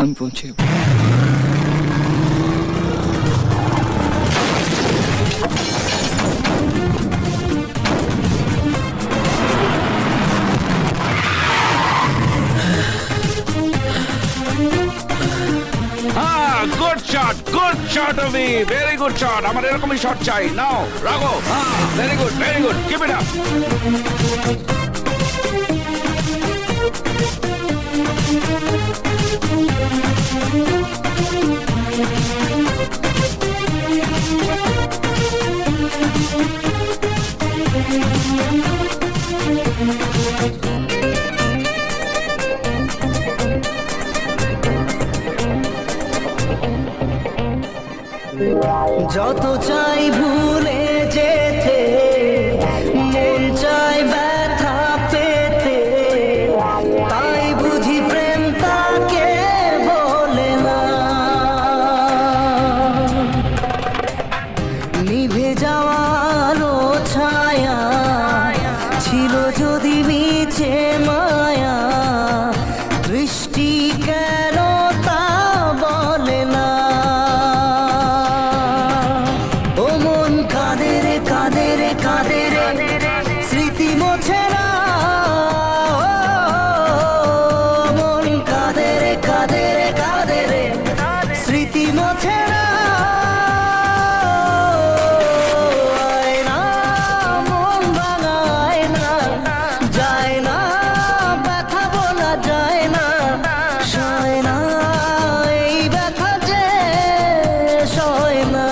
আমি পৌঁছে যাবো। Good shot of me, very good shot. আমার এরকমই শট চাই। নাও রাখো। Very good, very good, keep it up. যত চাই ভুলে যেতে, মন চাই ব্যথা পেতে, তাই বুঝি প্রেম তাকে বলে না। নিভে যাওয়ার ছায়া ছিল যদি মিছে মায়া, দৃষ্টি কেন তা বলে না। স্মৃতি মোছে না, মন কাঁদে রে কাঁদে রে কাঁদে রে, স্মৃতি মোছে না। মন ভাঙায় না, যায় না, ব্যথা বলা যায় না, সয় না এই ব্যথা যে সয় না।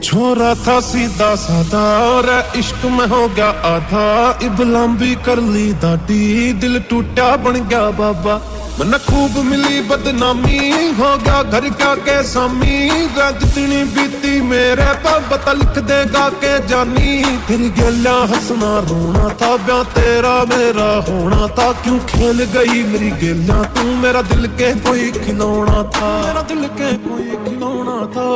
छोरा था सीधा साधा और इश्क में हो गया आधा, इबलाम भी कर ली दाढ़ी, दिल टूटा बन गया बाबा। मन खूब मिली बदनामी, हो गया घर क्या के सामी, रात जितनी बीती मेरे पर बता लिख देगा के जानी। तेरी गलियां हंसना रोना था, ब्याह तेरा मेरा होना था, क्यों खेल गई मेरी गलियां तू, मेरा दिल के कोई खिलौना था, मेरा दिल के कोई खिलौना था।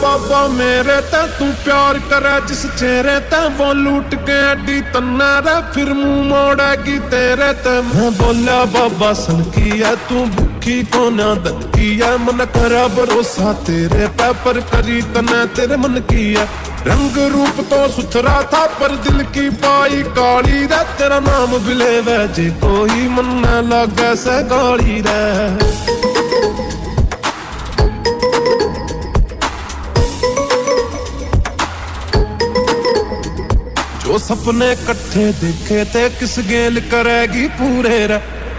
बाबा मेरे ते तू प्यार करे जिस चेहरे ते, वो लूट के अड्डी तन्ना रे, फिर मुंह मोड़ेगी तेरे ते। मैं बोला बाबा सन की है तू, भूखी को ना दन की है, मन करा भरोसा तेरे पे, पर करी तने तेरे मन की है। रंग रूप तो सुथरा था पर दिल की पाई काली रे, तेरा नाम बिले वैजे कोई मन न लागे से गाली रे। जो सपने इकट्ठे देखे थे किस गेल करेगी पूरे रे,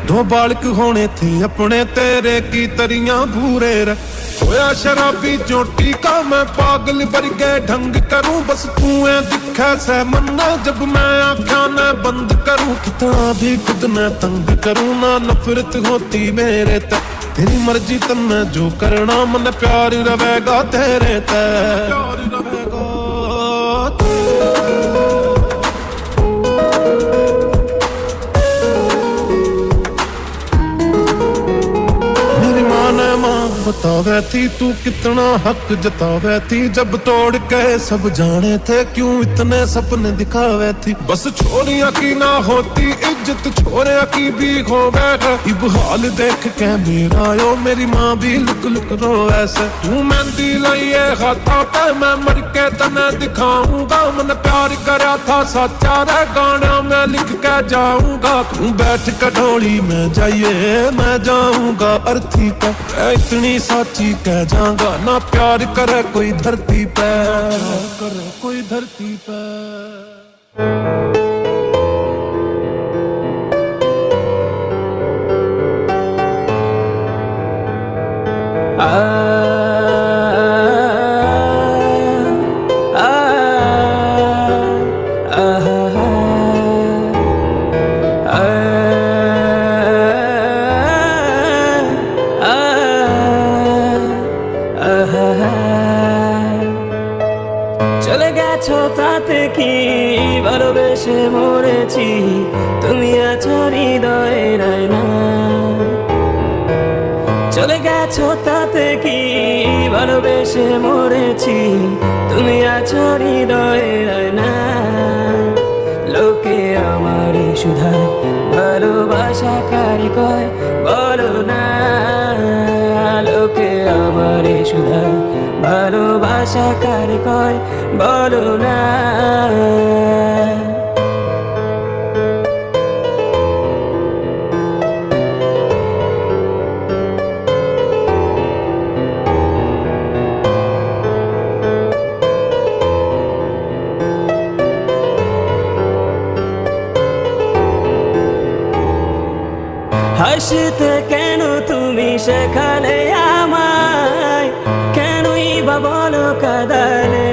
दो बालक होने थे अपने तेरे की तरियां भूरे रे। होया शराबी चोटी का मैं पागल भर के ढंग करूं, बस तू दिखे से मन्ना, जब मैं आँखें न बंद करूं, कितना भी खुद न तंग करूं, ना नफरत होती मेरे तक, तेरी मर्जी तब मैं जो करना, मन प्यार रहेगा तेरे तक, प्यार रहेगा। बतावे थी तू कितना हक जतावे थी, जब तोड़ के सब जाने थे, क्यों इतने सपने दिखावे थी। बस छोरियां की ना होती इज्जत, छोरियां की भी होवे, इब हाल देख के मेरा यो, मेरी माँ भी लुक लुक रोवे से। तू मेहंदी लाइए हाथा पे, मैं मर के तने दिखाऊंगा, मन प्यार करा था सच्चा रे, गाना मैं लिख के जाऊंगा। तू बैठ कटोली में जाइए मैं जाऊंगा अर्थी पे, इतनी साची कह जाऊंगा, ना प्यार करे कोई धरती पे, करे कोई धरती पे। চলে গেছো তাতে কি, ভালোবেসে মরেছি, তুমি আছো হৃদয়ে রায় না। চলে গেছো তাতে কি, ভালোবেসে মরেছি, তুমি আছো হৃদয়ে না। লোকে আমার সুধায় ভালোবাসা কারে কয় বলো না। লোকে আমার সুধায় ভালোবাসা কারে কয় বলো না। হাসতে কেন তুমি সেখানে আমায়, কেনই বা বলো কাঁদালে,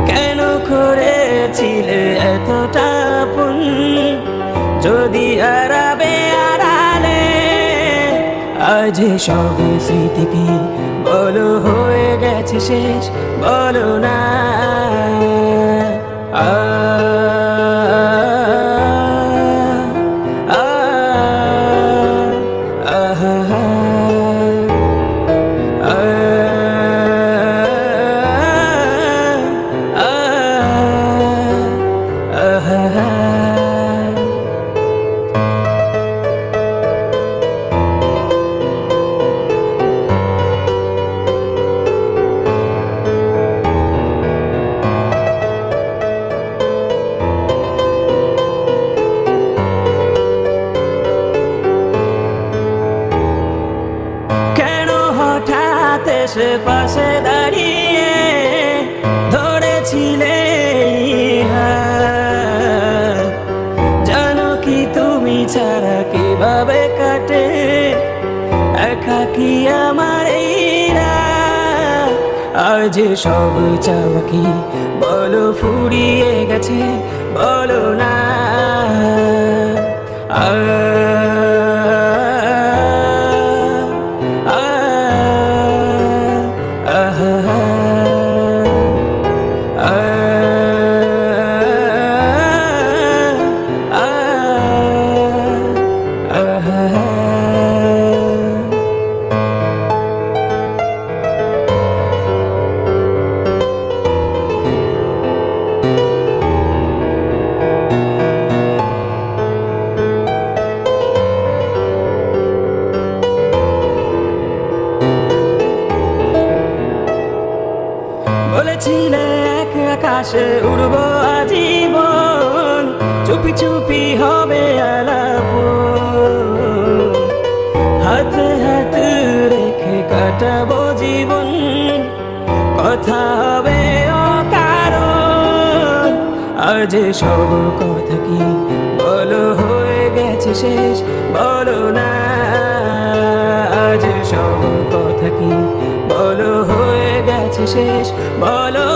কেন করেছিলে এতটা আপন, যদি হারাবে আড়ালে। আজ সব স্মৃতি কি বলো হয়ে গেছে শেষ, বলো না। সে পাশে দাঁড়িয়ে ধরেছিলে হাত, জানো কি তুমি ছাড়া কিভাবে কাটে একাকী আমার এই রাত। আজ সব চাওয়া কি বলো ফুরিয়ে গেছে, বলো না। বলেছিলে এক আকাশে উড়ব আজীবন, চুপি চুপি হবে আলাপ, হাতে হাত রেখে কাটাবো জীবন, কথা হবে অকারণ। আজ সব কথা কি বলো হয়ে গেছে শেষ, বলো না। আজ সব কথা কি বলো হয়ে গেছে শেষ, বলো